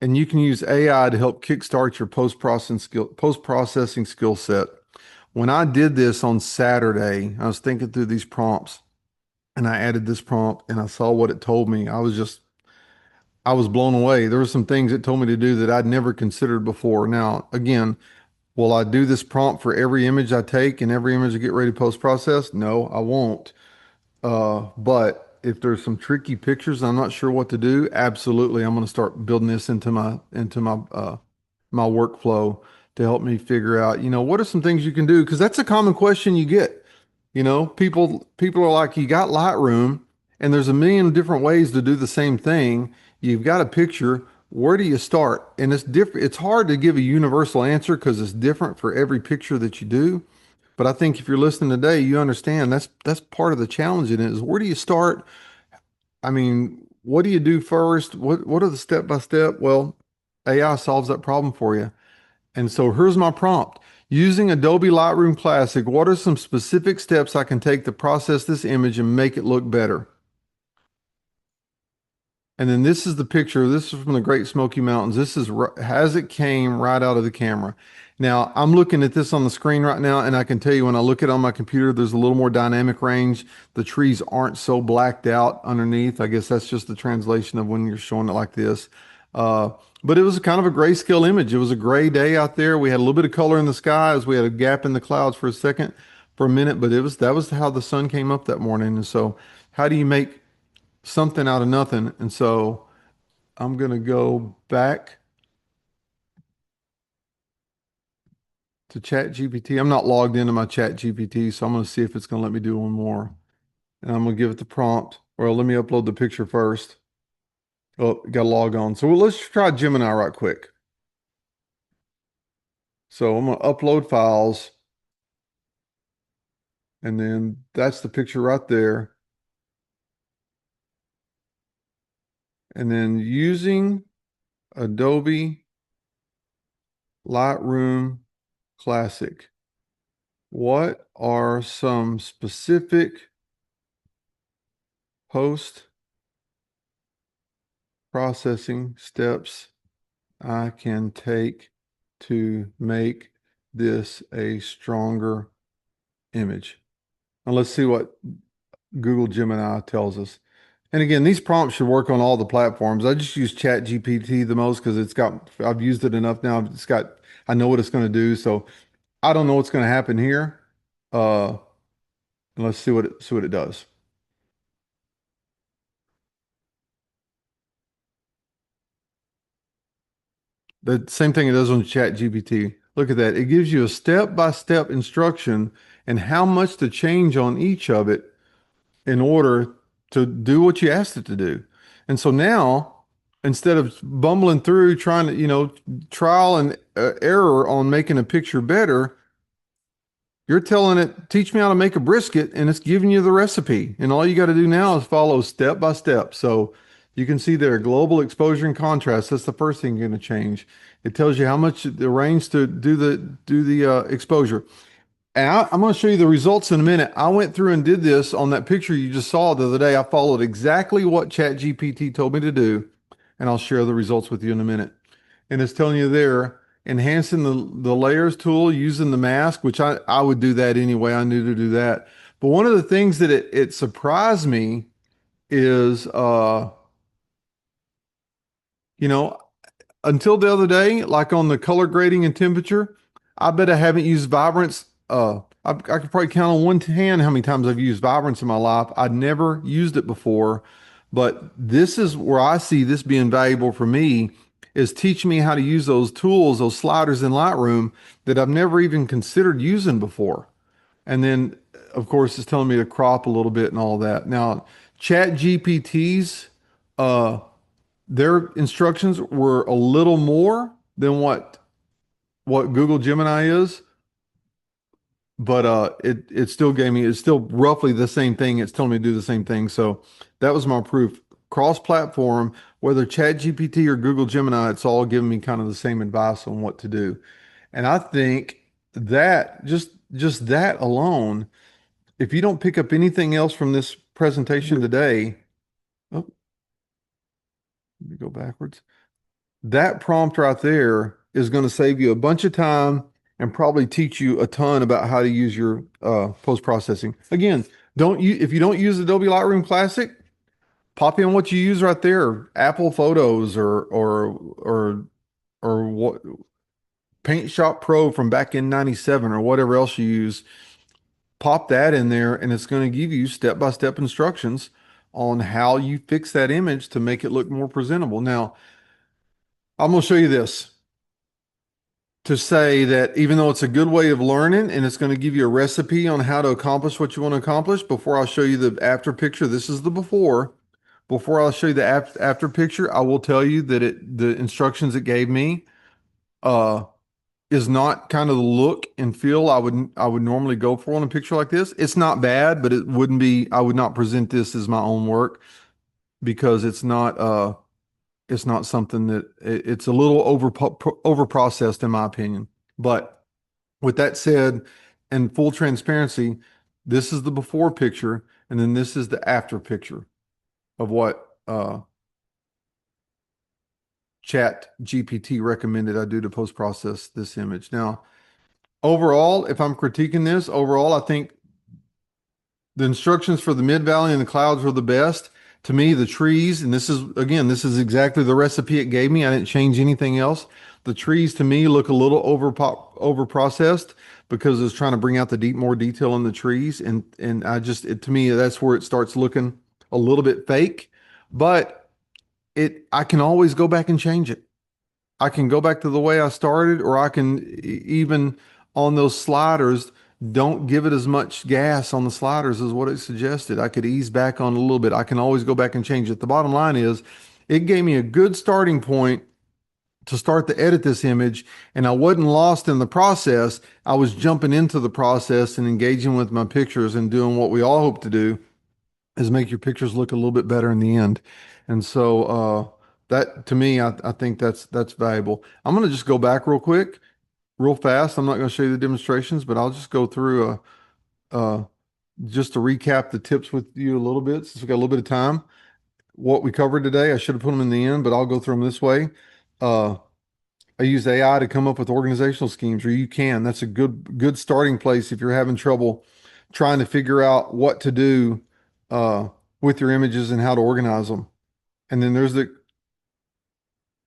and you can use AI to help kickstart your post-processing skill set. When I did this on Saturday, I was thinking through these prompts and I added this prompt and I saw what it told me. I was blown away. There were some things it told me to do that I'd never considered before. Now, again, will I do this prompt for every image I take and every image I get ready to post-process? No, I won't. But if there's some tricky pictures and I'm not sure what to do, absolutely, I'm going to start building this into my workflow to help me figure out, what are some things you can do? Because that's a common question you get. People are like, you got Lightroom, and there's a million different ways to do the same thing. You've got a picture. Where do you start? And it's different. It's hard to give a universal answer because it's different for every picture that you do. But I think if you're listening today, you understand that's part of the challenge in it is where do you start? I mean, what do you do first? What are the step by step? Well, AI solves that problem for you. And so here's my prompt. Using Adobe Lightroom Classic, what are some specific steps I can take to process this image and make it look better? And then this is the picture. This is from the Great Smoky Mountains. This is as it came right out of the camera. Now, I'm looking at this on the screen right now, and I can tell you when I look at it on my computer, there's a little more dynamic range. The trees aren't so blacked out underneath. I guess that's just the translation of when you're showing it like this. Uh, but it was kind of a grayscale image. It was a gray day out there. We had a little bit of color in the sky as we had a gap in the clouds for a second, for a minute, but that was how the sun came up that morning. And so, how do you make something out of nothing? And so I'm going to go back to Chat GPT. I'm not logged into my Chat GPT, so I'm going to see if it's going to let me do one more. And I'm going to give it the prompt, or let me upload the picture first. Oh, got to log on. So let's try Gemini right quick. So I'm going to upload files, and then that's the picture right there. And then using Adobe Lightroom Classic, what are some specific post processing steps I can take to make this a stronger image? Now let's see what Google Gemini tells us. And again, these prompts should work on all the platforms. I just use Chat GPT the most because I've used it enough now. I know what it's going to do. So I don't know what's going to happen here. Uh, and let's see what it does. The same thing it does on Chat GPT. Look at that. It gives you a step-by-step instruction and how much to change on each of it in order to do what you asked it to do. And so now, instead of bumbling through trying to, trial and error on making a picture better, you're telling it, teach me how to make a brisket, and it's giving you the recipe. And all you got to do now is follow step by step. So you can see there, global exposure and contrast. That's the first thing you're going to change. It tells you how much the range to do the exposure. And I'm going to show you the results in a minute. I went through and did this on that picture you just saw the other day. I followed exactly what ChatGPT told me to do, and I'll share the results with you in a minute. And it's telling you there, enhancing the layers tool, using the mask, which I would do that anyway. I knew to do that. But one of the things that it surprised me is, you know, until the other day, like on the color grading and temperature, I bet I haven't used vibrance. I could probably count on one hand how many times I've used vibrance in my life. I'd never used it before, but this is where I see this being valuable for me is teaching me how to use those tools, those sliders in Lightroom that I've never even considered using before. And then, of course, it's telling me to crop a little bit and all that. Now, Chat GPT's uh, their instructions were a little more than what Google Gemini is, but it still gave me it's still roughly the same thing. It's telling me to do the same thing. So that was my proof. Cross-platform, whether ChatGPT or Google Gemini, it's all giving me kind of the same advice on what to do. And I think that just that alone, if you don't pick up anything else from this presentation today, oh, let me go backwards. That prompt right there is going to save you a bunch of time and probably teach you a ton about how to use your post processing. Again, don't you if you don't use Adobe Lightroom Classic, pop in what you use right there, Apple Photos or what Paint Shop Pro from back in 97 or whatever else you use. Pop that in there and it's going to give you step-by-step instructions on how you fix that image to make it look more presentable. Now, I'm going to show you this to say that even though it's a good way of learning and it's going to give you a recipe on how to accomplish what you want to accomplish, before I'll show you the after picture, this is the before. Before I'll show you the after picture, I will tell you that the instructions it gave me uh, is not kind of the look and feel I would normally go for on a picture like this. It's not bad, but it wouldn't be, I would not present this as my own work because it's not something that it's a little over processed in my opinion. But with that said, in full transparency, this is the before picture, and then this is the after picture of what Chat GPT recommended I do to post process this image. Now, overall, if I'm critiquing this, overall, I think the instructions for the mid valley and the clouds were the best. To me, the trees, and this is again, this is exactly the recipe it gave me. I didn't change anything else. The trees to me look a little over processed because it's trying to bring out the more detail in the trees, and I just to me that's where it starts looking a little bit fake. But I can always go back and change it. I can go back to the way I started, or I can even on those sliders, don't give it as much gas on the sliders as what it suggested. I could ease back on a little bit. I can always go back and change it. The bottom line is it gave me a good starting point to start to edit this image, and I wasn't lost in the process. I was jumping into the process and engaging with my pictures and doing what we all hope to do is make your pictures look a little bit better in the end. And so that to me, I think that's valuable. I'm going to just go back real quick, real fast. I'm not going to show you the demonstrations, but I'll just go through just to recap the tips with you a little bit since we got a little bit of time. What we covered today, I should have put them in the end, but I'll go through them this way. Uh, I use AI to come up with organizational schemes, or you can. That's a good starting place if you're having trouble trying to figure out what to do uh, with your images and how to organize them. And then there's the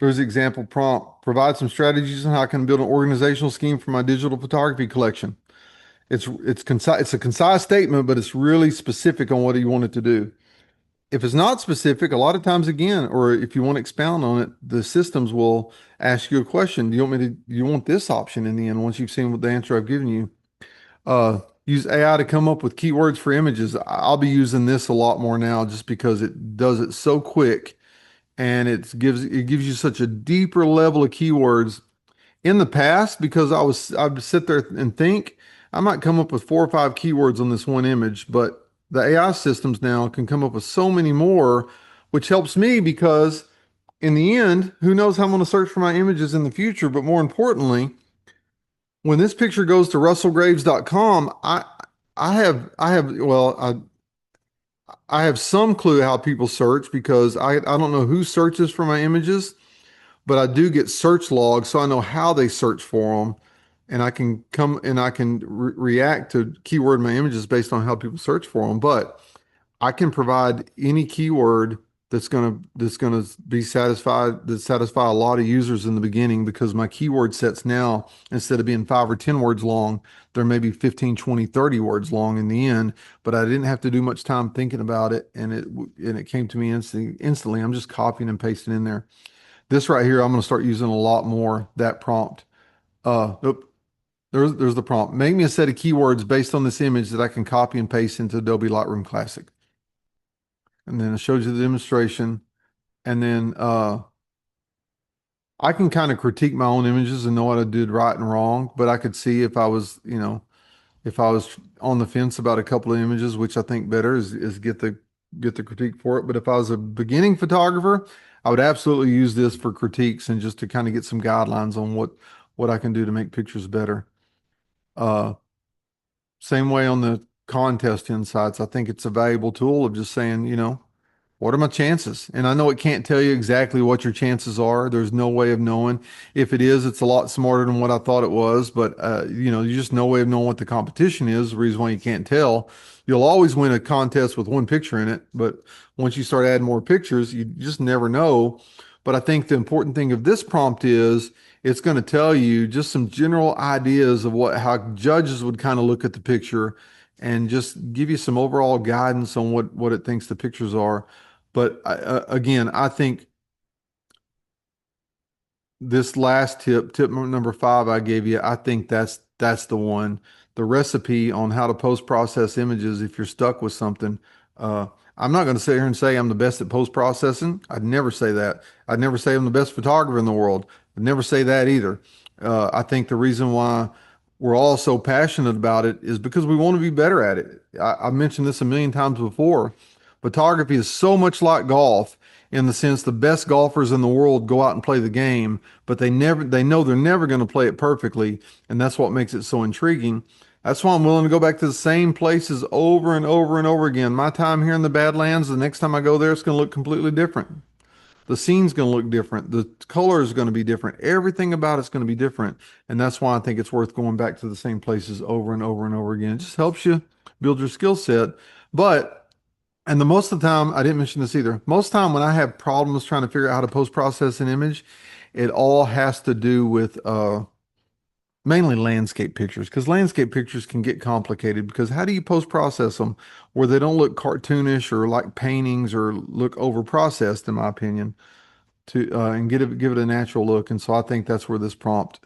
example prompt. Provide some strategies on how I can build an organizational scheme for my digital photography collection. It's concise. It's a concise statement, but it's really specific on what you want it to do. If it's not specific, a lot of times again, or if you want to expound on it, the systems will ask you a question. Do you want this option in the end once you've seen what the answer I've given you? Use AI to come up with keywords for images. I'll be using this a lot more now just because it does it so quick and it gives you such a deeper level of keywords. In the past, because I'd sit there and think, I might come up with 4 or 5 keywords on this one image, but the AI systems now can come up with so many more, which helps me because in the end, who knows how I'm going to search for my images in the future, but more importantly, when this picture goes to russellgraves.com, I have some clue how people search because I don't know who searches for my images, but I do get search logs, so I know how they search for them, and I can react to keyword my images based on how people search for them. But I can provide any keyword that's gonna be satisfied that satisfy a lot of users in the beginning because my keyword sets now, instead of being 5 or 10 words long, they're maybe 15, 20, 30 words long in the end. But I didn't have to do much time thinking about it, and it came to me instantly. I'm just copying and pasting in there. This right here, I'm going to start using a lot more, that prompt. Oop, there's the prompt. Make me a set of keywords based on this image that I can copy and paste into Adobe Lightroom Classic. And then it shows you the demonstration. And then I can kind of critique my own images and know what I did right and wrong, but I could see if I was, if I was on the fence about a couple of images, which I think better is get the critique for it. But if I was a beginning photographer, I would absolutely use this for critiques and just to kind of get some guidelines on what I can do to make pictures better. Uh, Same way on the contest insights. I think it's a valuable tool of just saying, what are my chances? And I know it can't tell you exactly what your chances are. There's no way of knowing. If it is, it's a lot smarter than what I thought it was. But you just no way of knowing what the competition is. The reason why you can't tell. You'll always win a contest with one picture in it, but once you start adding more pictures, you just never know. But I think the important thing of this prompt is it's going to tell you just some general ideas of what how judges would kind of look at the picture and just give you some overall guidance on what it thinks the pictures are. But again, I think this last tip number five I gave you, I think that's the one. The recipe on how to post process images if you're stuck with something. Uh, I'm not going to sit here and say I'm the best at post processing. I'd never say that. I'd never say I'm the best photographer in the world. I'd never say that either. I think the reason why we're all so passionate about it is because we want to be better at it. I've mentioned this a million times before. Photography is so much like golf in the sense the best golfers in the world go out and play the game, but they know they're never going to play it perfectly, and that's what makes it so intriguing. That's why I'm willing to go back to the same places over and over and over again. My time here in the Badlands, the next time I go there, it's going to look completely different. The scene's going to look different. The color is going to be different. Everything about it's going to be different. And that's why I think it's worth going back to the same places over and over and over again. It just helps you build your skill set. But and the most of the time, I didn't mention this either. Most of the time when I have problems trying to figure out how to post process an image, it all has to do with mainly landscape pictures because landscape pictures can get complicated because how do you post process them where they don't look cartoonish or like paintings or look over processed, in my opinion, to and give it a natural look. And so I think that's where this prompt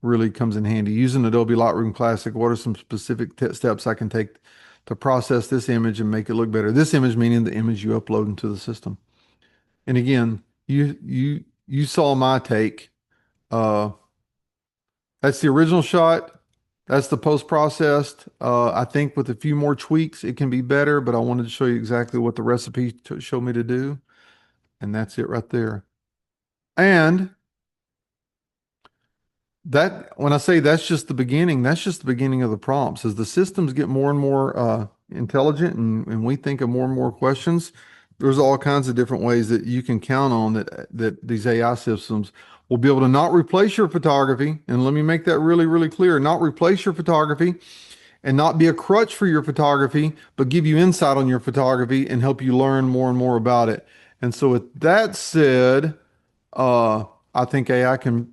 really comes in handy. Using Adobe Lightroom Classic, what are some specific steps I can take to process this image and make it look better? This image meaning the image you upload into the system. And again, you saw my take. Uh, that's the original shot. That's the post-processed. I think with a few more tweaks, it can be better, but I wanted to show you exactly what the recipe showed me to do. And that's it right there. And that when I say that's just the beginning of the prompts. As the systems get more and more intelligent and we think of more and more questions, there's all kinds of different ways that you can count on that these AI systems will be able to not replace your photography. And let me make that really, really clear, not replace your photography and not be a crutch for your photography, but give you insight on your photography and help you learn more and more about it. And so with that said, uh, I think AI can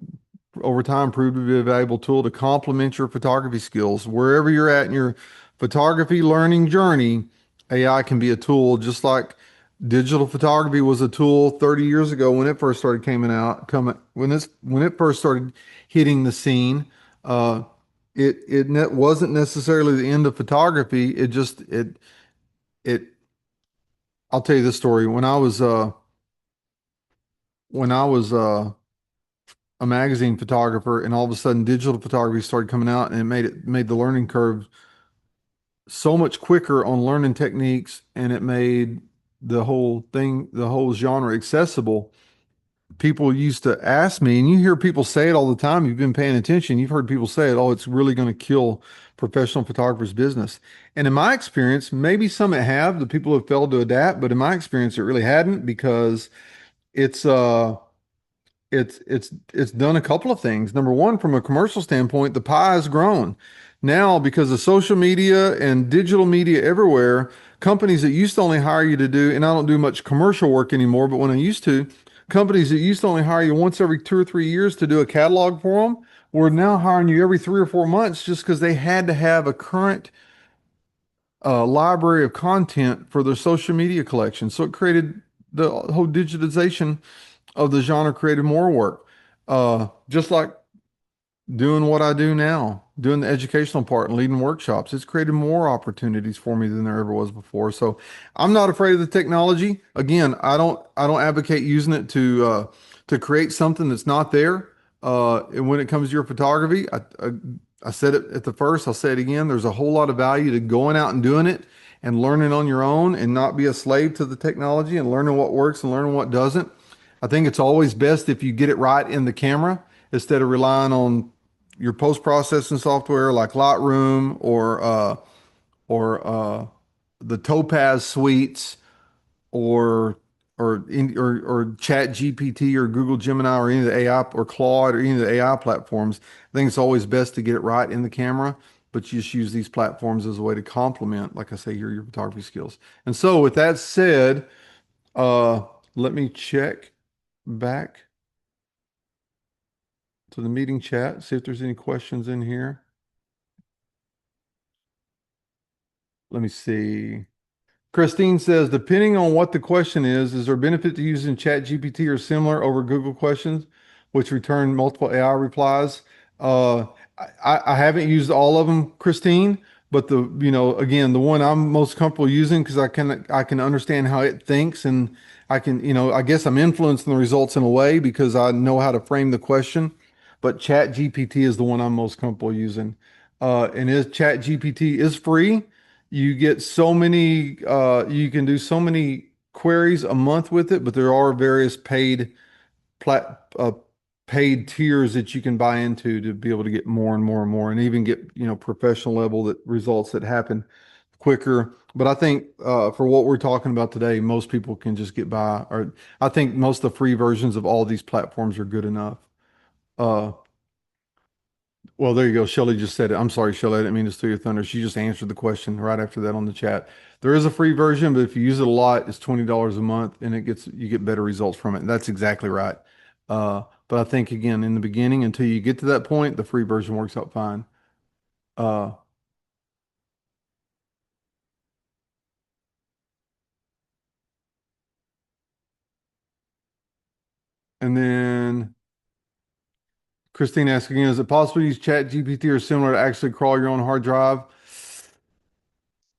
over time prove to be a valuable tool to complement your photography skills. Wherever you're at in your photography learning journey, AI can be a tool just like digital photography was a tool 30 years ago when it first started coming when it first started hitting the scene. Uh, it wasn't necessarily the end of photography. It I'll tell you this story. When I was a magazine photographer and all of a sudden digital photography started coming out and it made the learning curve so much quicker on learning techniques and it made the whole genre accessible. People used to ask me, and you hear people say it all the time. You've been paying attention. You've heard people say it, oh, it's really going to kill professional photographers' business. And in my experience, maybe some it have, the people have failed to adapt, but in my experience, it really hadn't because it's it's done a couple of things. Number one, from a commercial standpoint, the pie has grown. Now, because of social media and digital media everywhere, companies that used to only hire you to do, and I don't do much commercial work anymore, but when I used to, companies that used to only hire you once every 2 or 3 years to do a catalog for them were now hiring you every 3 or 4 months just because they had to have a current library of content for their social media collection. So it created the whole digitization of the genre created more work. Just like doing what I do now, doing the educational part and leading workshops, it's created more opportunities for me than there ever was before. So I'm not afraid of the technology. Again, I don't advocate using it to create something that's not there. And when it comes to your photography, I said it at the first, I'll say it again. There's a whole lot of value to going out and doing it and learning on your own and not be a slave to the technology and learning what works and learning what doesn't. I think it's always best if you get it right in the camera instead of relying on your post-processing software like Lightroom or the Topaz suites or or Chat GPT or Google Gemini or any of the AI or Claude or any of the AI platforms, I think it's always best to get it right in the camera, but you just use these platforms as a way to complement, like I say, your photography skills. And so with that said, uh, let me check back to the meeting chat, see if there's any questions in here. Let me see. Christine says, depending on what the question is there benefit to using Chat GPT or similar over Google questions, which return multiple AI replies? Uh, I haven't used all of them, Christine, but again, the one I'm most comfortable using because I can understand how it thinks and I guess I'm influencing the results in a way because I know how to frame the question. But Chat GPT is the one I'm most comfortable using. And is Chat GPT is free. You get so many, you can do so many queries a month with it, but there are various plat, uh, paid tiers that you can buy into to be able to get more and more and more, and even get, professional level that results that happen quicker. But I think for what we're talking about today, most people can just get by, or I think most of the free versions of all these platforms are good enough. Uh, well, there you go. Shelly just said it. I'm sorry, Shelly. I didn't mean to steal your thunder. She just answered the question right after that on the chat. There is a free version, but if you use it a lot, it's $20 a month and you get better results from it. And that's exactly right. But I think again, in the beginning, until you get to that point, the free version works out fine. Uh, and then Christine asks again, is it possible to use Chat GPT or similar to actually crawl your own hard drive?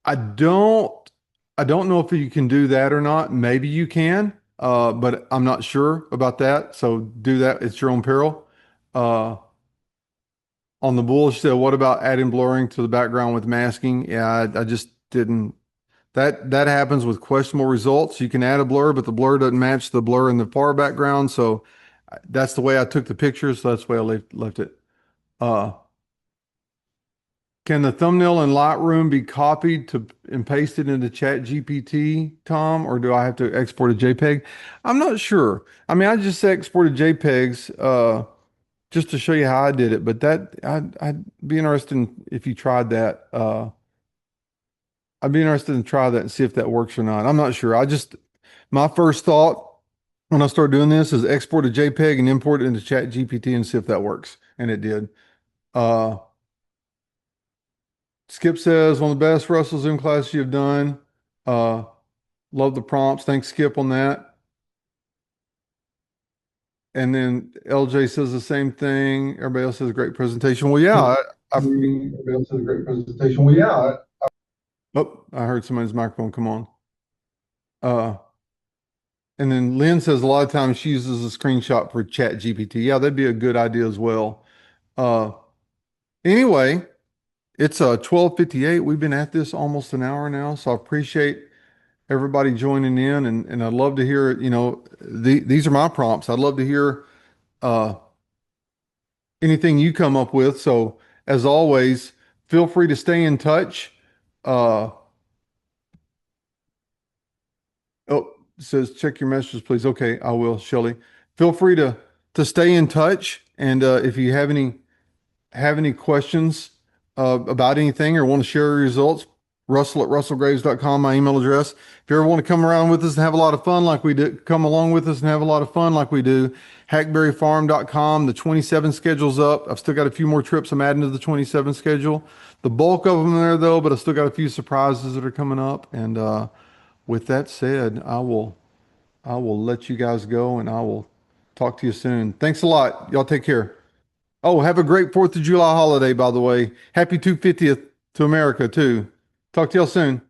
I don't I don't know if you can do that or not. Maybe you can, but I'm not sure about that. So do that. It's your own peril. Uh, on the bull, she said, what about adding blurring to the background with masking? Yeah, I just didn't. That happens with questionable results. You can add a blur, but the blur doesn't match the blur in the far background. So that's the way I took the pictures. So that's the way I left it. Uh, Can the thumbnail in Lightroom be copied to and pasted into Chat GPT, Tom, or do I have to export a JPEG? I'm not sure. I mean, I just exported JPEGs just to show you how I did it, but I'd be interested in if you tried that. I'd be interested in try that and see if that works or not. I'm not sure. My first thought when I started doing this is export a JPEG and import it into Chat GPT and see if that works, and it did. Uh, Skip says, one of the best Russell Zoom classes you've done. Uh, love the prompts. Thanks, Skip, on that. And then LJ says the same thing. Everybody else says great presentation. Well, yeah, Everybody else has a great presentation. Well, yeah, I heard somebody's microphone come on. Uh, and then Lynn says a lot of times she uses a screenshot for Chat GPT. Yeah, that'd be a good idea as well. Uh, anyway, it's 12:58. We've been at this almost an hour now, so I appreciate everybody joining in, and I'd love to hear, these are my prompts. I'd love to hear uh, anything you come up with. So as always, feel free to stay in touch. Uh, oh, it says check your messages, please. Okay, I will, Shelly. Feel free to stay in touch, and if you have any questions about anything or want to share your results, Russell at russellgraves.com, my email address. If you ever want to come around with us and have a lot of fun like we do, come along with us and have a lot of fun like we do, hackberryfarm.com. The 27 schedule's up. I've still got a few more trips I'm adding to the 27 schedule. The bulk of them are there though, but I still got a few surprises that are coming up. And with that said, I will let you guys go and I will talk to you soon. Thanks a lot. Y'all take care. Oh, have a great 4th of July holiday, by the way. Happy 250th to America, too. Talk to y'all soon.